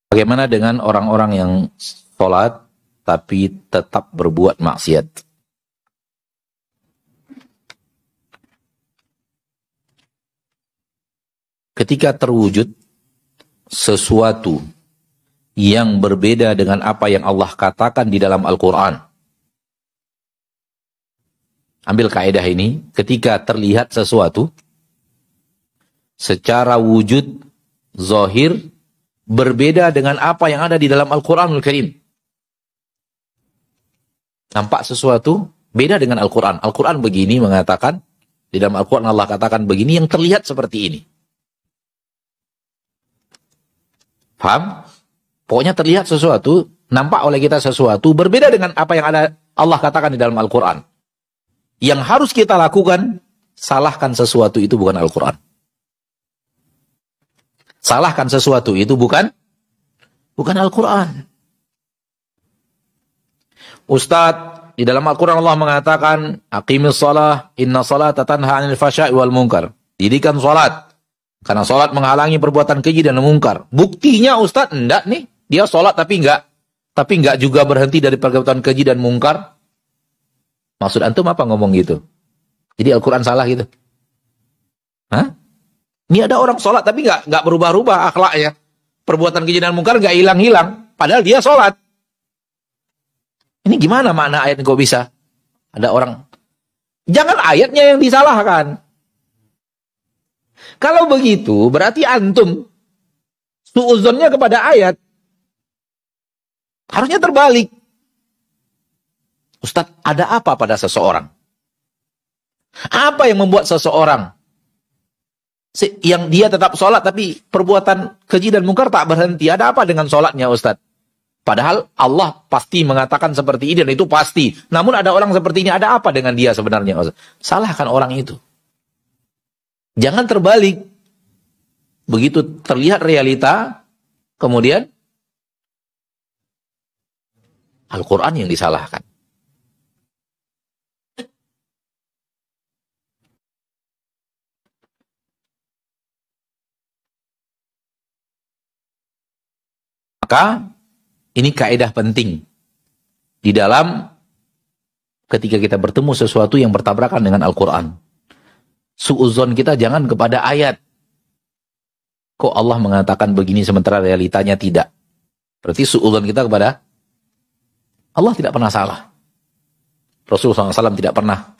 Bagaimana dengan orang-orang yang sholat tapi tetap berbuat maksiat? Ketika terwujud sesuatu yang berbeda dengan apa yang Allah katakan di dalam Al-Quran. Ambil kaidah ini, ketika terlihat sesuatu secara wujud zahir berbeda dengan apa yang ada di dalam Al-Quranul Karim. Nampak sesuatu beda dengan Al-Quran. Al-Quran begini mengatakan, di dalam Al-Quran Allah katakan begini, yang terlihat seperti ini. Paham? Pokoknya terlihat sesuatu, nampak oleh kita sesuatu berbeda dengan apa yang ada Allah katakan di dalam Al-Quran. Yang harus kita lakukan, salahkan sesuatu itu bukan Al-Quran. Salahkan sesuatu itu bukan Al-Quran. Ustadz, di dalam Al-Quran Allah mengatakan, Aqimis shalah, inna salata tanha 'anil fahsya'i wal munkar. Dirikan salat, karena salat menghalangi perbuatan keji dan mungkar. Buktinya Ustadz, enggak nih, dia salat tapi enggak juga berhenti dari perbuatan keji dan mungkar. Maksud antum apa ngomong gitu? Jadi Al-Quran salah gitu? Hah? Ini ada orang sholat tapi nggak berubah-ubah akhlaknya. Perbuatan keji dan mungkar nggak hilang-hilang. Padahal dia sholat. Ini gimana makna ayat kok bisa? Ada orang. Jangan ayatnya yang disalahkan. Kalau begitu berarti antum suudzonnya kepada ayat. Harusnya terbalik. Ustadz, ada apa pada seseorang? Apa yang membuat seseorang yang dia tetap sholat tapi perbuatan keji dan mungkar tak berhenti? Ada apa dengan sholatnya Ustadz? Padahal Allah pasti mengatakan seperti ini dan itu pasti. Namun ada orang seperti ini, ada apa dengan dia sebenarnya Ustadz? Salahkan orang itu. Jangan terbalik. Begitu terlihat realita, kemudian Al-Quran yang disalahkan. Maka ini kaidah penting di dalam ketika kita bertemu sesuatu yang bertabrakan dengan Al-Quran. Suudzon kita jangan kepada ayat. Kok Allah mengatakan begini sementara realitanya tidak? Berarti suudzon kita kepada Allah tidak pernah salah. Rasulullah SAW tidak pernah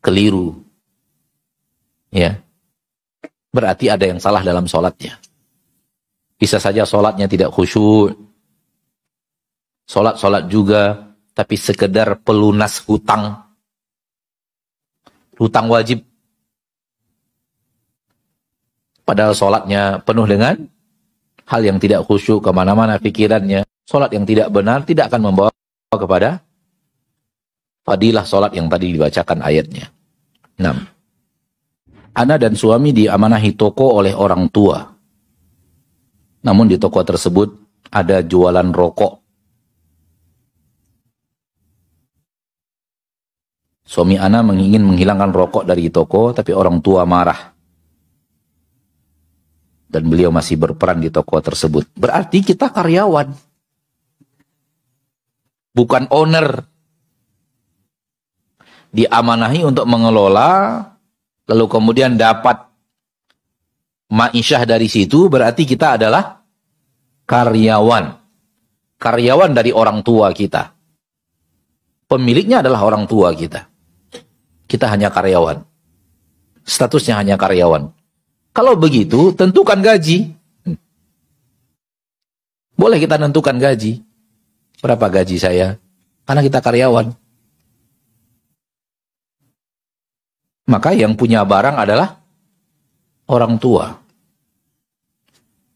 keliru. Ya. Berarti ada yang salah dalam sholatnya. Bisa saja sholatnya tidak khusyuk. Sholat juga, tapi sekedar pelunas hutang. Hutang wajib. Padahal sholatnya penuh dengan hal yang tidak khusyuk, kemana-mana pikirannya. Sholat yang tidak benar tidak akan membawa kepada fadilah sholat yang tadi dibacakan ayatnya. 6. Ana dan suami diamanahi toko oleh orang tua. Namun di toko tersebut ada jualan rokok. Suami ana ingin menghilangkan rokok dari toko, tapi orang tua marah. Dan beliau masih berperan di toko tersebut. Berarti kita karyawan. Bukan owner. Diamanahi untuk mengelola, lalu kemudian dapat ma'isyah dari situ, berarti kita adalah karyawan. Karyawan dari orang tua kita. Pemiliknya adalah orang tua kita. Kita hanya karyawan. Statusnya hanya karyawan. Kalau begitu, tentukan gaji. Boleh kita tentukan gaji. Berapa gaji saya? Karena kita karyawan. Maka yang punya barang adalah orang tua.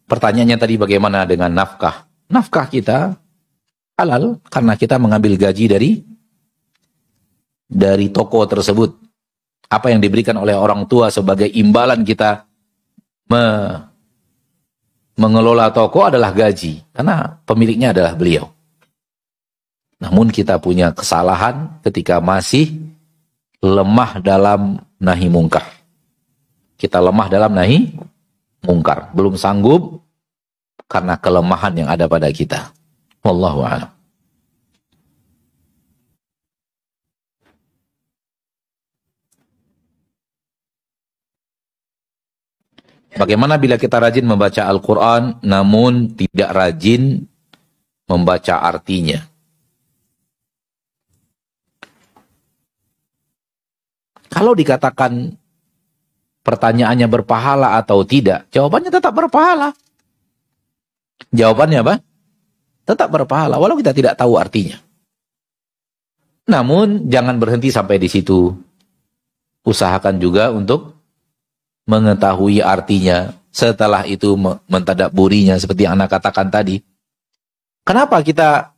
Pertanyaannya tadi bagaimana dengan nafkah? Nafkah kita halal karena kita mengambil gaji dari toko tersebut. Apa yang diberikan oleh orang tua sebagai imbalan kita mengelola toko adalah gaji. Karena pemiliknya adalah beliau. Namun kita punya kesalahan ketika masih lemah dalam nahi mungkar. Kita lemah dalam nahi mungkar. Belum sanggup karena kelemahan yang ada pada kita. Wallahu a'lam. Bagaimana bila kita rajin membaca Al-Quran namun tidak rajin membaca artinya? Kalau dikatakan pertanyaannya berpahala atau tidak, jawabannya tetap berpahala. Jawabannya apa? Tetap berpahala, walau kita tidak tahu artinya. Namun, jangan berhenti sampai di situ. Usahakan juga untuk mengetahui artinya. Setelah itu mentadabburinya, seperti yang Anda katakan tadi. Kenapa kita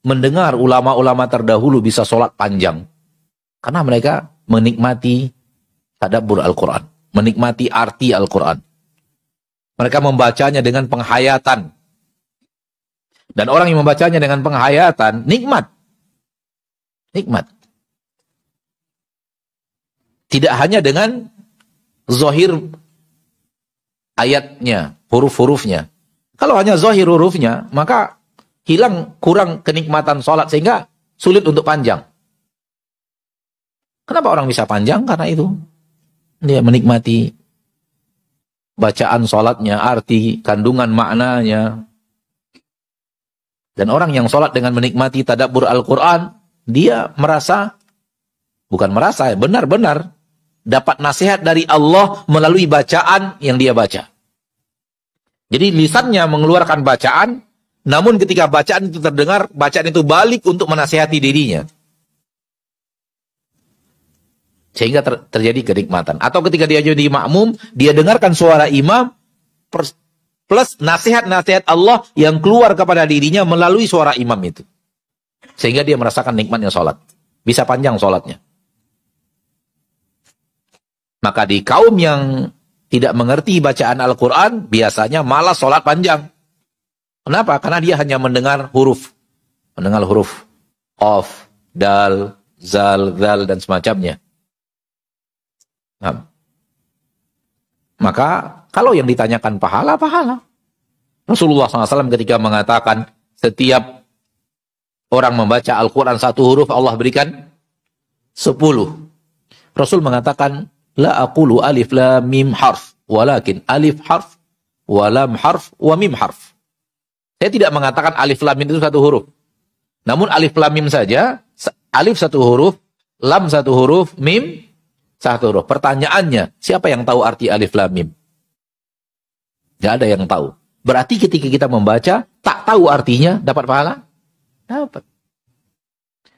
mendengar ulama-ulama terdahulu bisa sholat panjang? Karena mereka menikmati tadabbur Al-Quran, menikmati arti Al-Quran. Mereka membacanya dengan penghayatan. Dan orang yang membacanya dengan penghayatan, nikmat. Nikmat. Tidak hanya dengan zahir ayatnya, huruf-hurufnya. Kalau hanya zahir hurufnya, maka kurang kenikmatan sholat, sehingga sulit untuk panjang. Kenapa orang bisa panjang? Karena itu. Dia menikmati bacaan sholatnya, arti, kandungan maknanya. Dan orang yang sholat dengan menikmati tadabbur Al-Quran, dia benar-benar dapat nasihat dari Allah melalui bacaan yang dia baca. Jadi lisannya mengeluarkan bacaan, namun ketika bacaan itu terdengar, bacaan itu balik untuk menasihati dirinya. Sehingga terjadi kenikmatan. Atau ketika dia jadi makmum, dia dengarkan suara imam plus nasihat-nasihat Allah yang keluar kepada dirinya melalui suara imam itu. Sehingga dia merasakan nikmatnya sholat. Bisa panjang sholatnya. Maka di kaum yang tidak mengerti bacaan Al-Quran, biasanya malas sholat panjang. Kenapa? Karena dia hanya mendengar huruf. Mendengar huruf. Qaf, dal, zal, dzal, dan semacamnya. Nah, maka kalau yang ditanyakan pahala, pahala. Rasulullah SAW ketika mengatakan setiap orang membaca Al-Quran satu huruf, Allah berikan 10. Rasul mengatakan, la aqulu alif lam mim harf, walakin alif harf, wa lam harf, wa mim harf. Saya tidak mengatakan alif lam mim itu satu huruf. Namun alif lam mim saja, alif satu huruf, lam satu huruf, mim satu huruf. Pertanyaannya, siapa yang tahu arti alif lam mim? Tidak ada yang tahu. Berarti ketika kita membaca, tak tahu artinya, dapat pahala? Dapat.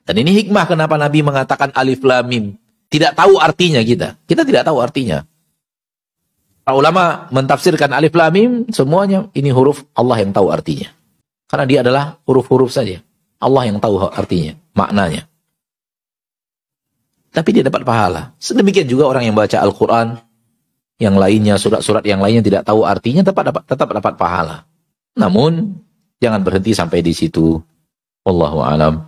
Dan ini hikmah kenapa Nabi mengatakan alif lam mim. Tidak tahu artinya kita. Kita tidak tahu artinya. Para ulama mentafsirkan alif lam mim, semuanya ini huruf Allah yang tahu artinya. Karena dia adalah huruf-huruf saja. Allah yang tahu artinya, maknanya. Tapi dia dapat pahala. Sedemikian juga orang yang baca Al-Quran, yang lainnya, surat-surat yang lainnya tidak tahu artinya, tetap dapat pahala. Namun, jangan berhenti sampai di situ. Wallahu a'lam.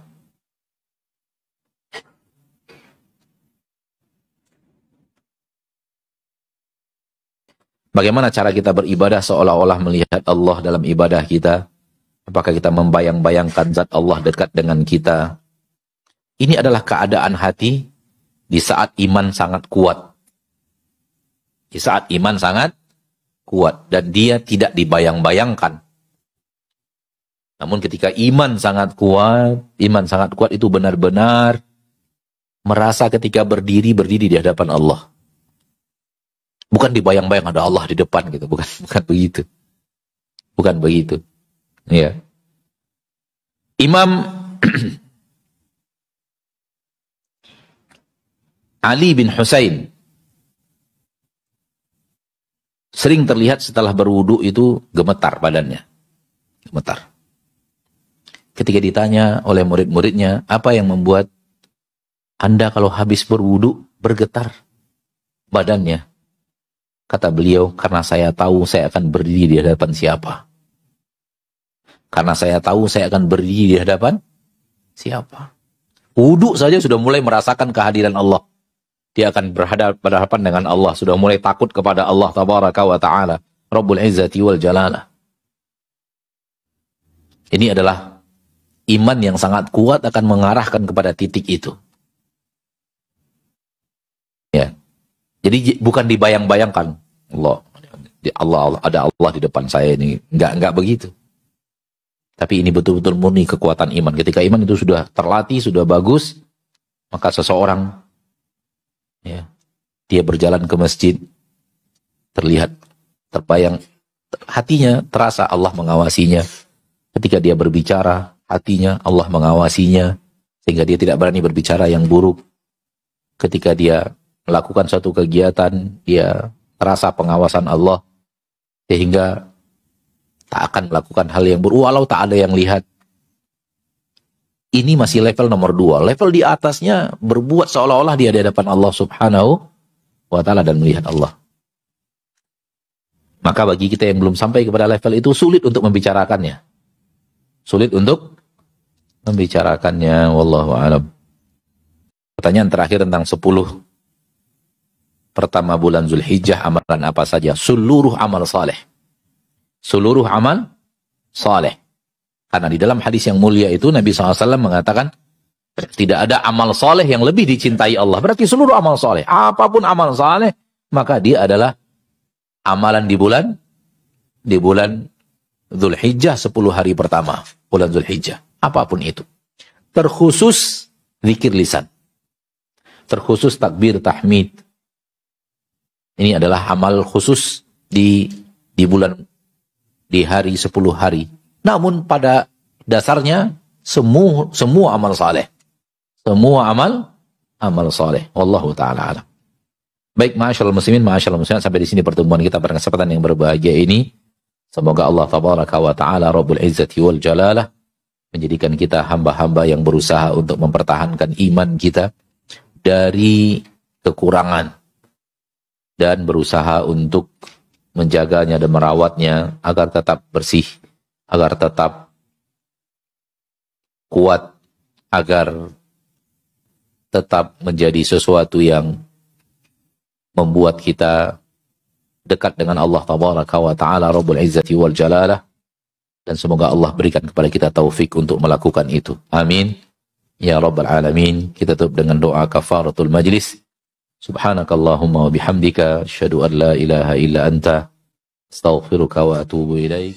Bagaimana cara kita beribadah seolah-olah melihat Allah dalam ibadah kita? Apakah kita membayang-bayangkan zat Allah dekat dengan kita? Ini adalah keadaan hati di saat iman sangat kuat. Di saat iman sangat kuat. Dan dia tidak dibayang-bayangkan. Namun ketika iman sangat kuat itu benar-benar merasa ketika berdiri di hadapan Allah. Bukan dibayang-bayang ada Allah di depan gitu, bukan begitu. Bukan begitu. Ya. Imam Ali bin Husain sering terlihat setelah berwudu itu gemetar badannya. Gemetar. Ketika ditanya oleh murid-muridnya, apa yang membuat Anda kalau habis berwudu bergetar badannya? Kata beliau, karena saya tahu saya akan berdiri di hadapan siapa. Karena saya tahu saya akan berdiri di hadapan siapa. Wudu saja sudah mulai merasakan kehadiran Allah. Dia akan berhadapan dengan Allah. Sudah mulai takut kepada Allah Tabaraka wa Ta'ala. Rabbul Izzati wal Jalalah. Ini adalah iman yang sangat kuat akan mengarahkan kepada titik itu. Ya. Jadi bukan dibayang-bayangkan Allah ada Allah di depan saya ini. Enggak begitu. Tapi ini betul-betul murni kekuatan iman. Ketika iman itu sudah terlatih, sudah bagus, maka seseorang ya, dia berjalan ke masjid, terlihat, terbayang, hatinya terasa Allah mengawasinya. Ketika dia berbicara, hatinya Allah mengawasinya, sehingga dia tidak berani berbicara yang buruk. Ketika dia melakukan suatu kegiatan, dia terasa pengawasan Allah, sehingga tak akan melakukan hal yang buruk, walau tak ada yang lihat. Ini masih level nomor 2. Level di atasnya berbuat seolah-olah dia di hadapan Allah subhanahu wa ta'ala dan melihat Allah. Maka bagi kita yang belum sampai kepada level itu, sulit untuk membicarakannya. Sulit untuk membicarakannya. Wallahu a'lam. Pertanyaan terakhir tentang 10 pertama bulan Zulhijjah, amalan apa saja? Seluruh amal saleh. Seluruh amal saleh. Karena di dalam hadis yang mulia itu Nabi SAW mengatakan tidak ada amal saleh yang lebih dicintai Allah. Berarti seluruh amal saleh, apapun amal saleh, maka dia adalah amalan di bulan Zulhijjah, 10 hari pertama bulan Zulhijjah. Apapun itu. Terkhusus zikir lisan. Terkhusus takbir tahmid. Ini adalah amal khusus di bulan, di hari 10 hari. Namun pada dasarnya semua amal saleh. Semua amal saleh. Wallahu ta'ala alam. Baik, ma'asyarul muslimin, ma'asyarul muslimat, sampai di sini pertemuan kita pada kesempatan yang berbahagia ini. Semoga Allah tabaraka wa ta'ala Rabbul Izzati wal Jalalah menjadikan kita hamba-hamba yang berusaha untuk mempertahankan iman kita dari kekurangan dan berusaha untuk menjaganya dan merawatnya agar tetap bersih, agar tetap kuat, agar tetap menjadi sesuatu yang membuat kita dekat dengan Allah tabaraka wa ta'ala Rabbul Izzati wal Jalalah, dan semoga Allah berikan kepada kita taufik untuk melakukan itu. Amin ya rabbal alamin. Kita tutup dengan doa kafaratul majlis. Subhanakallahumma wa bihamdika asyhadu an la ilaha illa anta astaghfiruka wa atubu ilaik.